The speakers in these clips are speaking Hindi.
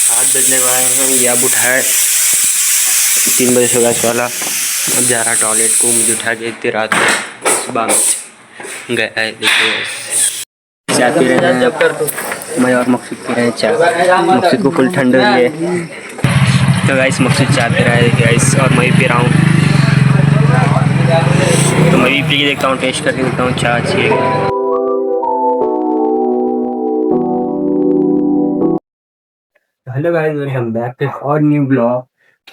7 बजने को आए हैं। ये अब उठाया 3 बजे सोया वाला, अब जा रहा टॉयलेट को। मुझे उठा के इतनी रात में सुबह में गया है। देखिए चाय पी रहे हैं, मैं और मकसूद पी रहे हैं चाय। मकसूद को फुल ठंड हो रही है तो गाइस मकसूद चाय पी रहा है गाइस, और मैं भी पी रहा हूँ। तो मैं भी पी के देखता हूँ, टेस्ट करके देखता हूँ चाय अच्छी है। Hello guys, welcome back to our new blog.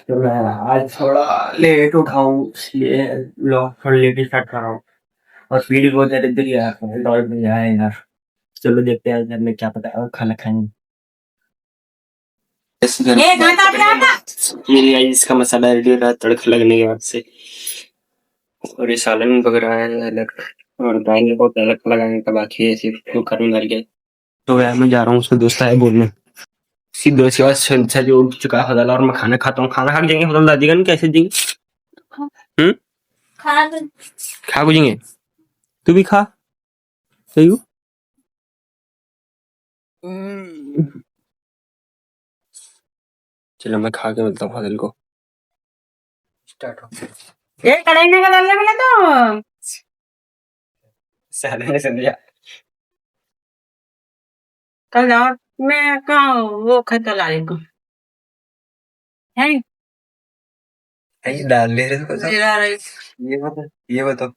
तो मैं आज थोड़ा लेट उठाऊँ, इसलिए ब्लॉग थोड़ा लेट स्टार्ट कर रहा हूँ। और स्पीड बहुत ज़्यादा इधर ही यार, दौड़ में जाए यार। चलो देखते हैं घर में क्या पता है, और खाना खाएंगे। ये लिया इसका मसाला रेडी हो रहा है तड़का लगने के बाद से। और ये सालन पक रहा है अलग, और दाल को तड़का लगाने का बाकी है, सिर्फ कुकर में डाल के। तो यार मैं जा रहा हूँ, उसका दोस्त है बोलने। सीधे उसके बाद संसा जो उठ चुका है फजल, और मैं खाना खाता हूँ। खाना खा के जाएंगे फजल, दादी का कैसे देंगे? खा को जाएंगे, तू भी खा। सही हो? चलो मैं खा के मिलता हूँ फजल को। स्टार्ट हो ये कढ़ाई में डालने वाला तो साले ने समझा। कल और मैं कहाँ वो खत ला रही हूँ है ये डाल ले रहे थे जीरा राइस। ये बता, ये बताओ।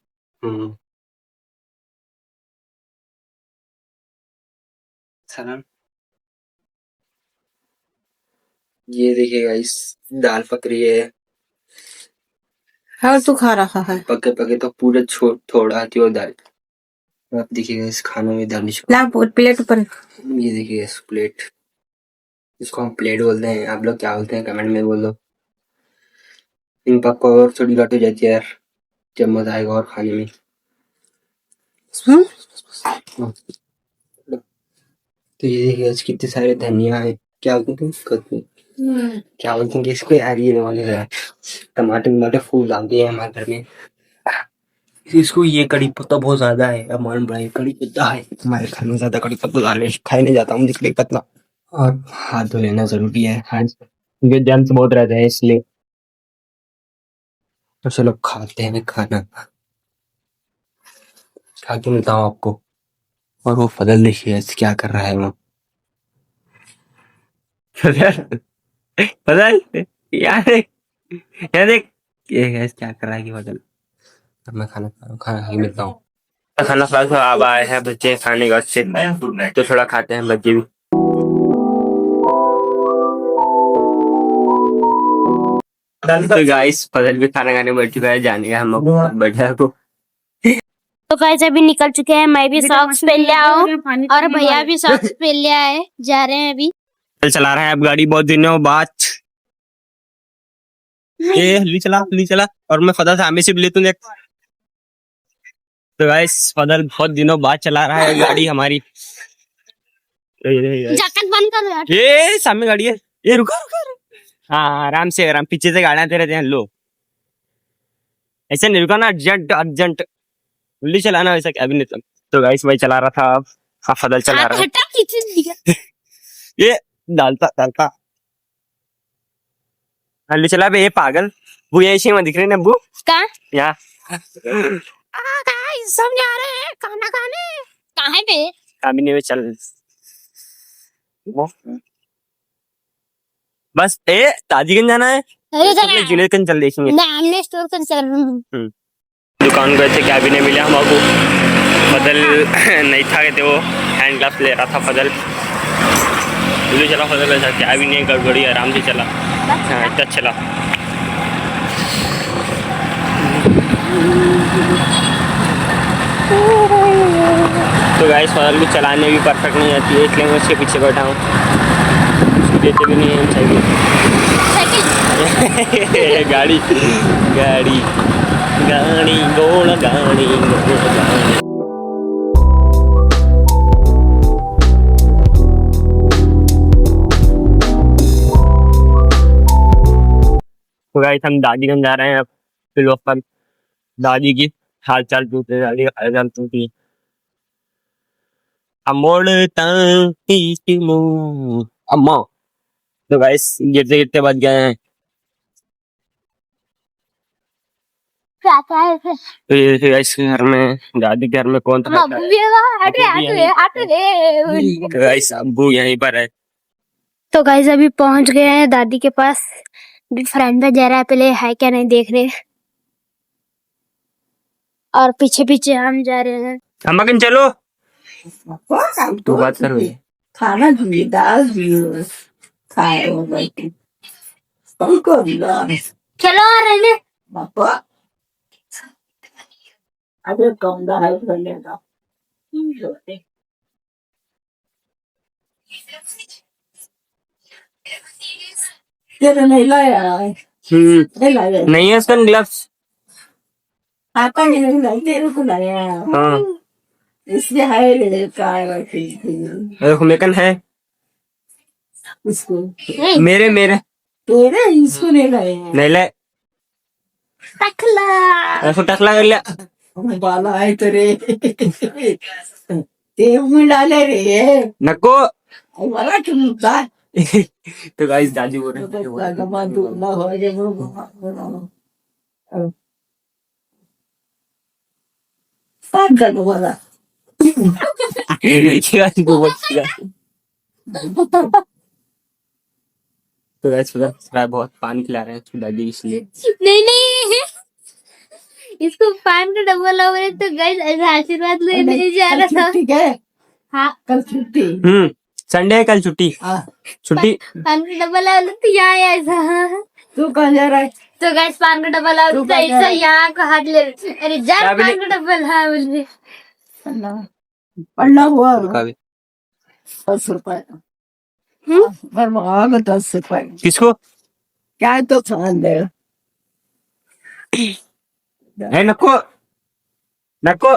सलाम। ये देखिए गाइस, दाल पक रही है। हाँ तू खा रहा है पके पके तो पूरे थोड़ा आती हो दाल। आप देखिएगा इस खानों में दाल ला प्लेट ऊपर। ये देखिए इस प्लेट, इसको हम प्लेट बोलते हैं, आप लोग क्या बोलते हैं कमेंट में बोल दो। इन पक्को और थोड़ी लौट हो जाती है यार, जब मजा आएगा और खाने में। तो ये देखिए आज कितने सारे धनिया है, क्या बोलते हैं क्या बोलते हैं कि इसको यार, ये वाले टमाटर टमाटर फूल डालते हैं हमारे घर में। इसको ये कड़ी पत्ता बहुत ज्यादा है, अब मान बड़ा कड़ी पत्ता है हमारे घर में, ज्यादा कड़ी पत्ता डाले खाई नहीं जाता मुझे कड़ी पत्ता। और हाथ धो लेना जरूरी है, हाथ क्योंकि जर्म्स बहुत रहते हैं इसलिए। तो चलो खाते हैं खाना, खा के मिलता हूँ आपको। और वो फजल देखिए क्या कर रहा है वो। फजल, फजल यार देख, यार देख, ये गैस क्या कर रहा है कि फजल। अब मैं खाना खा रहा हूँ, खाना खा के मिलता हूँ। खाना खा के अब आए हैं बच्चे खाने के से, तो थोड़ा खाते हैं बच्चे भी। तो गाइस फजल भी खाना खाने बैठ चुका है, जाने का हम बैठा को। तो गाइस अभी निकल चुके हैं, मैं भी सॉक्स पहन लिया हूँ और भैया भी सॉक्स पहन लिया है, जा रहे हैं अभी। चला रहा है अब गाड़ी बहुत दिनों बाद। ये हल्ली चला और मैं फजल सामने से ले तू देख। तो गाइस फजल बहुत दिनों बाद चला रहा है गाड़ी हमारी। जैकेट बंद कर यार। ये सामने गाड़ी है, ये रुका रुका रुका। हाँ आराम से, आराम, पीछे से गाड़ियां आते रहते हैं लो, ऐसे नहीं रुका ना, अर्जेंट अर्जेंट जल्दी चलाना वैसा क्या भी नहीं। तो गाइस भाई चला रहा था, अब हाँ फजल चला रहा है। ये डालता डालता हल्ली चला बे, ये पागल। वो ये इसी में दिख रहे हैं अब्बू कहाँ? यहाँ। गाइस सब जा रहे हैं खाना खाने। कहाँ पे? कामिनी में चल वो। बस ए ताजीगंज जाना है, जुनेदगंज चल देखेंगे। हमने स्टोर कर चल रहे हैं। दुकान गए थे, क्या भी नहीं मिला हमको। फजल नहीं था, कहते वो हैंड ग्लव्स ले रहा था फजल। चला फजल ऐसा क्या भी नहीं, गड़बड़ी आराम से चला। हाँ इतना चला। तो गाइस फजल को चलाने भी परफेक्ट नहीं आती है, इसलिए मैं उसके पीछे बैठा हूँ। उसको देते भी नहीं है चाहिए। गाड़ी गाड़ी गाड़ी गोला गाड़ी गोला गाड़ी। तो गाइस हम दादीगंज जा रहे हैं, फिर पर दादी की हाल चाल पूछते, दादी का हाल चाल पूछती। अमोड़ अम्मा तो गाइस गिरते गिरते बच गए हैं। क्या है फिर? तो ये देखिए गाइस घर में, दादी के घर में कौन था? अब्बू भी है वहाँ, हटे हटे हटे। तो गाइस अब्बू यहीं पर है। तो गाइस अभी पहुंच गए हैं दादी के पास। अभी फ्रेंड पे जा रहा है, पहले है क्या नहीं देख रहे, और पीछे पीछे हम जा रहे हैं। अम्मा किन चलो, काम तू बात कर रही है। खाना भी दाल भी खाए हो बैठे हमको भी ला चलो रहने। पापा अबे कम दा है रहने का तेरे नहीं लाया है नहीं लाया नहीं है इसका ग्लव्स। आता नहीं लाया तेरे को लाया हाँ इसलिए है ले काय बैठी देखो मेकन है इसको मेरे मेरे तेरे इसको नहीं लाया नहीं ले, टकला। ऐसा टकला कर लिया। बाला है तेरे तेल में डाले रे नको। वाला क्यों था तो गाइस दादी बोल रहे ना हो जाए पागल वाला तो गाइस पता बहुत पानी खिला रहे हैं उसकी दादी इसलिए। नहीं नहीं, इसको पान का डब्बा ला रहे तो गाइस ऐसा आशीर्वाद लेने जा रहा था। ठीक है हाँ कल छुट्टी संडे है कल छुट्टी। छुट्टी पान का डब्बा ला तो यहाँ ऐसा। तू कहाँ जा रहा है तो गाइस पान का डब्बा ला तो ऐसा यहाँ का हाथ ले, अरे जा क्या पान का डब्बा ला बोले। पढ़ना हुआ का भी 10 रुपए पर मांग 10 रुपए किसको क्या है तो खान दे है नको नको।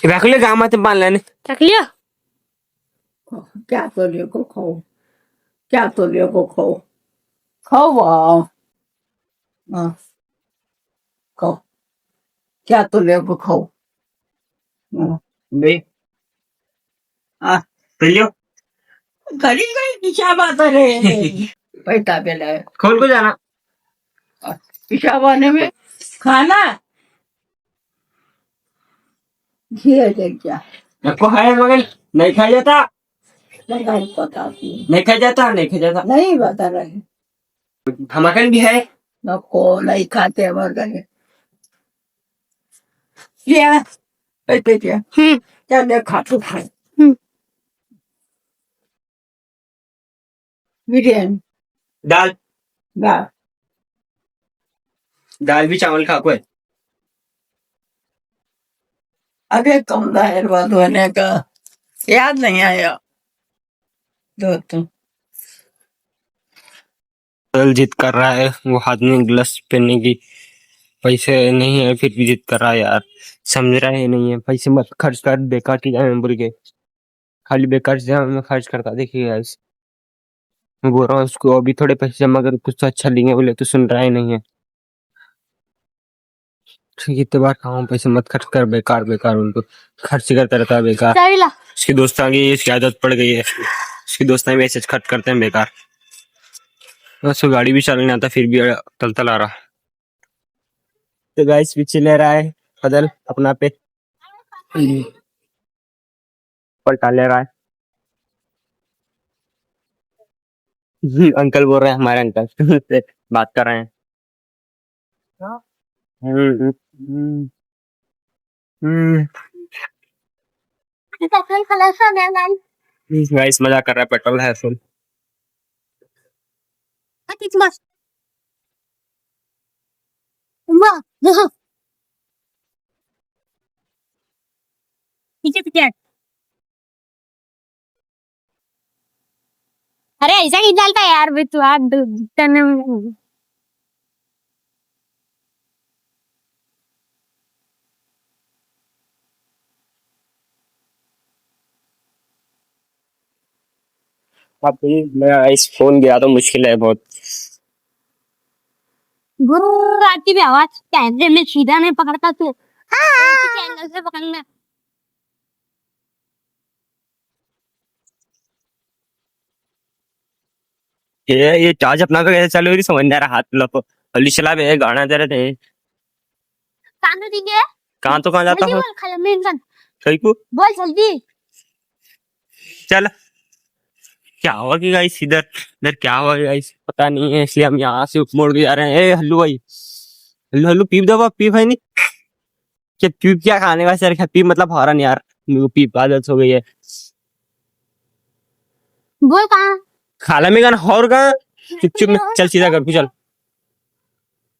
रख ले गाँव में बांध लेने। रख लिया। क्या तो ले को खाओ क्या तो ले को खाओ खाओ वाओ खाओ क्या तो ले को खाओ बे लियो गरीब गरीब क्या बात है रे पैसा बेला है खोल को जाना पेशाब आने में खाना घी है क्या नको है मगर नहीं खा जाता नहीं पता नहीं खा जाता नहीं खा जाता नहीं बता रहे हमाकन भी है नको नहीं खाते मर गए लिया ऐसे क्या क्या दे खा तू खाए बिरयानी दाल दाल दाल भी चावल खा को है। अबे कम दायर बात होने का याद नहीं आया दोस्तों कल जिद कर रहा है वो हाथ में ग्लव्स पहनने की, पैसे नहीं है फिर भी जिद कर रहा है यार, समझ रहा है नहीं है। पैसे मत खर्च कर बेकार की जाए बोल के, खाली बेकार से मैं खर्च करता देखिए गाइस। मैं बोल रहा हूँ उसको अभी थोड़े पैसे जमा कर कुछ तो अच्छा लेंगे बोले तो सुन रहा ही नहीं है। ठीक इतने बार कहा पैसे मत खर्च कर बेकार बेकार, उनको खर्च ही करता रहता है बेकार। उसकी दोस्तां की इसकी आदत पड़ गई है, उसकी दोस्तां भी ऐसे खर्च करते हैं बेकार। उसको गाड़ी भी चलाने आता फिर भी तल आ रहा। तो गाइस पीछे ले रहा है बदल अपना पे पलटा ले रहा है। अंकल बोल रहे हैं हमारे अंकल से बात कर रहे हैं। हम्म, हम्म, हम्म। गाइस मजा कर रहा है, पेट्रोल है फुल। पीछे पीछे। अरे ऐसा ही डालता है यार भाई तू हाथ टने में। अब मेरा इस फोन गया तो मुश्किल है बहुत। आती भी आवाज कैमरे में सीधा नहीं पकड़ता तू। एंगल से पकड़ना। ये चार्ज अपना तो कैसे चालू हो रही समझ नहीं आ रहा, हाथ लो हल्ली चला बे गाना दे रहे थे। कान तो ठीक है। कहाँ तो कहाँ जाता जल्दी हूँ बोल, खाला में इंसान सही को। बोल जल्दी। चल क्या हुआ कि गाइस इधर इधर क्या हुआ गाइस पता नहीं है, इसलिए हम यहाँ से मोड़ के जा रहे हैं। ए हल्लू भाई, हल्लू हल्लू पीप दो पीप है नहीं क्या, पीप क्या खाने का सर, पीप मतलब हॉरन यार, मेरे को पीप आदत हो गई है। बोल कहाँ। खाला में गाना और कहाँ, चुप चुप में चल सीधा घर को चल।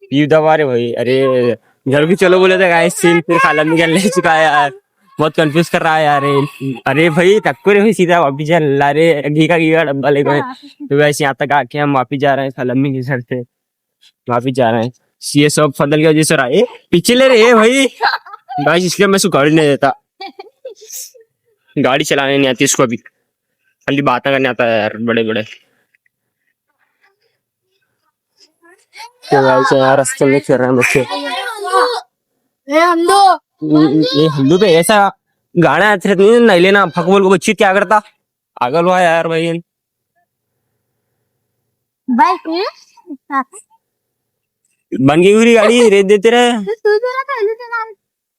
पीप दबा रहे भाई, अरे घर को चलो बोले थे गाइस, सीन फिर खाला में ले चुका है यार, बहुत कंफ्यूज कर रहा है यार। अरे भाई टक्कर भाई सीधा वापिस चल, अरे घी का डब्बा लेकर तो वैसे यहाँ तक आके हम वापिस जा रहे हैं, खालम्मी के सर से वापिस जा रहे हैं। ये सब फदल की वजह से रहा है, पीछे ले रहे भाई गाइस, इसलिए मैं इसको गाड़ी नहीं देता, गाड़ी चलाने नहीं आती इसको, अभी खाली बातें करने आता है यार बड़े बड़े। तो गाइस यार रास्ते में चल रहे हैं बच्चे, ये हल्लू पे ऐसा गाना नहीं लेना, फक बोल को बच्ची क्या करता पागल हुआ यार भाई। भाई बन गई पूरी गाड़ी, रेत देते रहे तू तो ना पहले चला।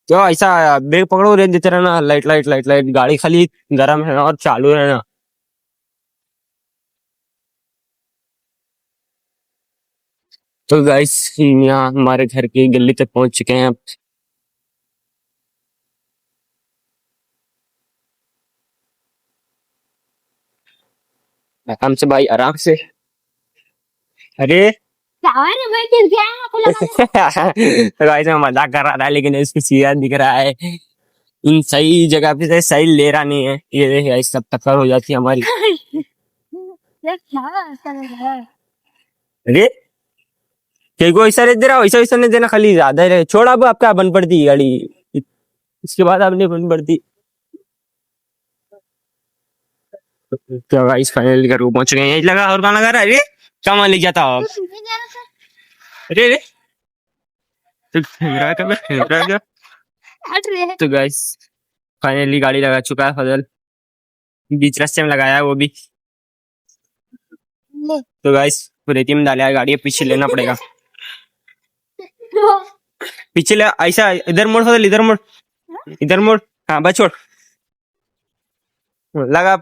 तो ऐसा ब्रेक पकड़ो रेत देते रहना, लाइट लाइट लाइट लाइट, गाड़ी खाली गर्म है और चालू रहना। तो गाइस यहाँ हमारे घर की गली तक पहुंच चुके हैं अब। आराम से भाई आराम से। अरे क्या हुआ रे भाई, गिर गया आपको लगा। तो गाइस मैं मजाक कर रहा था लेकिन इसको सीरियस दिख रहा है, इन सही जगह पे से सही ले रहा नहीं है, ये देखिए गाइस सब टक्कर हो जाती है हमारी। देख क्या चल रहा है। अरे कई को ऐसा रेत दे रहा हो, ऐसा वैसा नहीं देना, खाली ज्यादा ही रहे छोड़, अब आपका बन पड़ती गाड़ी, इसके बाद आपने बन पड़ती। तो गाइस फाइनली घर को पहुंच गए हैं, यही लगा और गाना गा रहा है। अरे क्या मान ले जाता हो आप? अरे अरे तो खेल रहा है क्या, खेल रहा है क्या? हट रहे हैं। तो गाइस फाइनली गाड़ी लगा चुका है फजल, बीच रास्ते में लगाया है वो भी। ले तो गाइस रेती में डाला है गाड़ी, पीछे लेना पड़ेगा, पीछे ले ऐसा, इधर मोड़ फजल, इधर मोड़, इधर मोड़, हाँ बस छोड़, लगा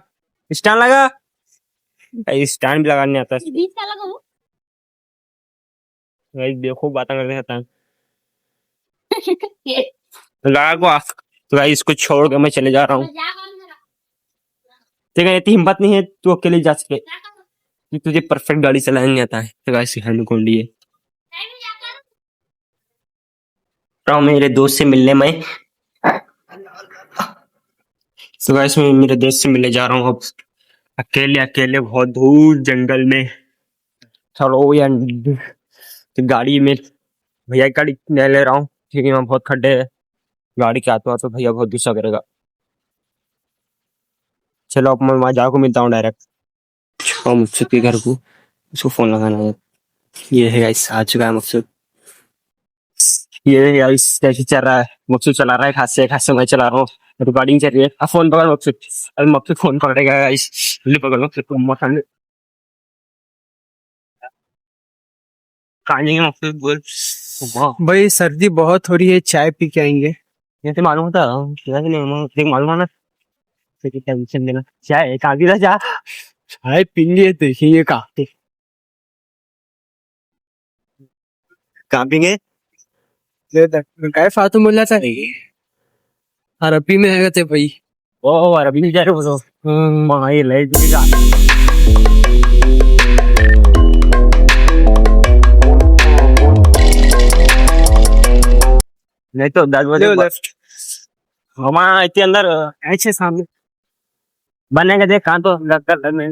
स्टैंड लगा, स्टैंड भी लगाने आता है। बीच का लगा वो। गाइस देखो बातें करते रहता है, लगा को तो गाइस इसको छोड़ के मैं चले जा रहा हूँ, ठीक है इतनी हिम्मत नहीं है तू अकेले जा सके, कि तुझे परफेक्ट गाड़ी चलाने नहीं आता है। तो गाइस सिखाने कौन लिए मेरे दोस्त से मिलने में, तो गाइस मैं मेरे दोस्त से मिलने जा रहा हूँ अब, अकेले अकेले बहुत दूर जंगल में। चलो यार तो गाड़ी में भैया की गाड़ी नहीं ले रहा हूँ क्योंकि वहाँ बहुत खड्डे है, गाड़ी के आते तो भैया बहुत गुस्सा करेगा। चलो अब मैं वहाँ जाकर मिलता हूँ डायरेक्ट मुझसे के घर को, उसको फोन लगाना है। ये है गाइस आ चुका है मकसूद, ये है गाइस कैसे चल रहा है, मकसूद चला रहा है खास से मैं चला रहा हूँ, रिकॉर्डिंग चल रही है। अब फोन पकड़ मकसूद, अभी मकसूद फोन पकड़ेगा गाइस, ले पकड़ मकसूद को मत आने कहाँ जाएंगे मकसूद बोल। वाह भाई सर्दी बहुत हो रही है, चाय पी के आएंगे। ये तो मालूम होता है नहीं मालूम है ना, तो टेंशन लेना चाय कहाँ की जा चाय पी लिए देखेंगे कहाँ कहाँ पीएंगे। काय फातू मुल्ला था नहीं, अरबी में है थे भाई। ओ अरबी में जा रहे हो तो वहाँ ये ले जाएगा। नहीं तो 10 बजे हमारा इतने अंदर ऐसे सामने बनेगा, देख कहाँ तो लगने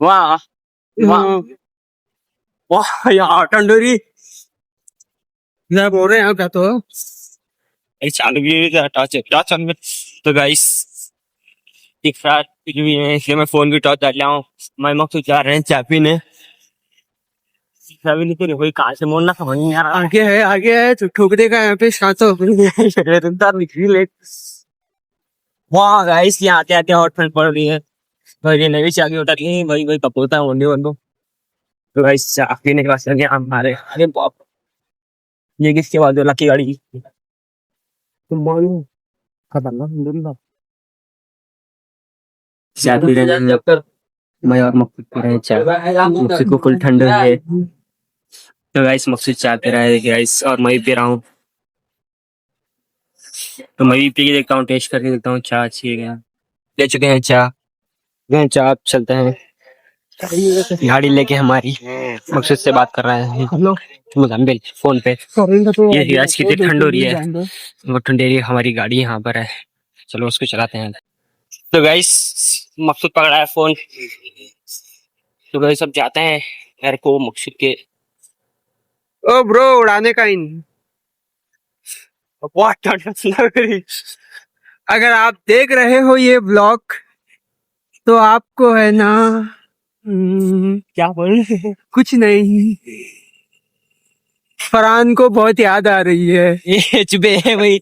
वाह वाह वाह यार टंडोरी ना बोल रहे हैं क्या तो चालू भी टॉर्च ऑन में। तो गाइस एक साथ कुछ भी है इसलिए मैं फोन की टॉर्च डाल रहा हूँ, मैं मकसूद जा रहे हैं चाय पीने। अभी नहीं कोई कहाँ से मोड़ना समझ नहीं आ रहा। आगे है तो ठोक देगा यहाँ पे शांतो। वाह गाइस, यहाँ आते आते हॉट ठंड पड़ रही है भाई। ये नई चाय उतर गई भाई, भाई कपूरता होने वालों। तो गाइस चाय पीने के बाद चल गया हमारे। अरे बाप, ये किसके बाद लकी गाड़ी तुम मानो खतरनाक अलहमदुलिल्लाह। चाय पी रहे हैं जब मैं और मकसूद पी रहे हैं चाय। मकसूद को फुल ठंड है। तो गाइस मकसूद चाय पी रहा है गाइस, और मैं भी पी रहा हूँ। तो मैं भी पी के देखता हूँ, टेस्ट करके देखता हूँ चाय अच्छी है क्या। ले चुके हैं चाय, गए चाय, चलते हैं गाड़ी लेके। हमारी मकसूद से बात कर रहा है मुजम्मिल फोन पे। ये आज कितनी ठंड हो रही है, वो ठंड रही है। हमारी गाड़ी यहाँ पर है, चलो उसको चलाते हैं। तो गाइस मकसूद पकड़ा है फोन। तो गाइस सब जाते हैं घर को मकसूद के। ओ ब्रो उड़ाने का इन। बहुत ठंड लग रही। अगर आप देख रहे हो ये ब्लॉग तो आपको है ना क्या बोल रहे हैं? कुछ नहीं, फरहान को बहुत याद आ रही है। ये चुपे है भाई।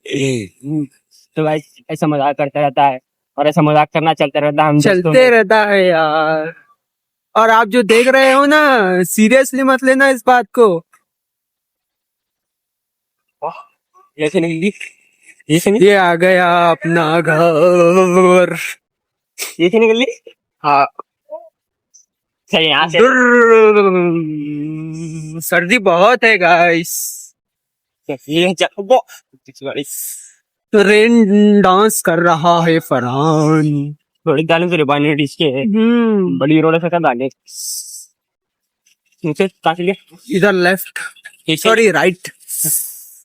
तो गाइस ऐसा मजाक करता रहता है, और ऐसा मजाक करना चलता रहता है हम दोस्तों चलते में। रहता है यार। और आप जो देख रहे हो ना, सीरियसली मत लेना इस बात को। ये से निकली, ये से ये आ गया अपना घर। ये से निकली। हाँ, सही यहाँ से। सर्दी बहुत है गाइस। ये वो रेन डांस कर रहा है फरहान। थोड़ी गाली से रिबानी डिश के बड़ी रोड से गाने मुझे कहाँ से लिया? इधर लेफ्ट, ये सॉरी राइट,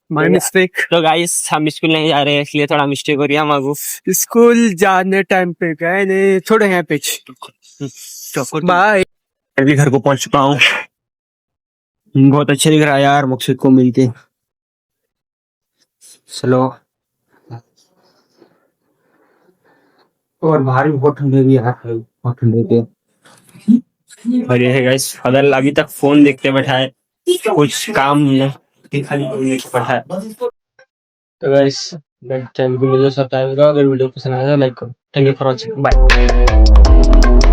माय मिस्टेक। तो गाइस हम स्कूल नहीं जा रहे हैं, इसलिए थोड़ा मिस्टेक हो रही है हमारे। स्कूल जाने टाइम पे गए नहीं, छोड़ो यहाँ पे। बाय। मैं भी घर को पहुंच चुका हूँ। बहुत अच्छा दिख रहा है यार मकसूद को मिलके। चलो, और बाहर भी बहुत ठंडे भी यार, बहुत ठंडे थे। और ये है गाइस फादर अभी तक फोन देखते बैठा है, कुछ काम नहीं, खाली फोन देखते बैठा है। तो गाइस वीडियो सब्सक्राइब करो, अगर वीडियो पसंद आया तो लाइक करो। Thank you for watching, bye.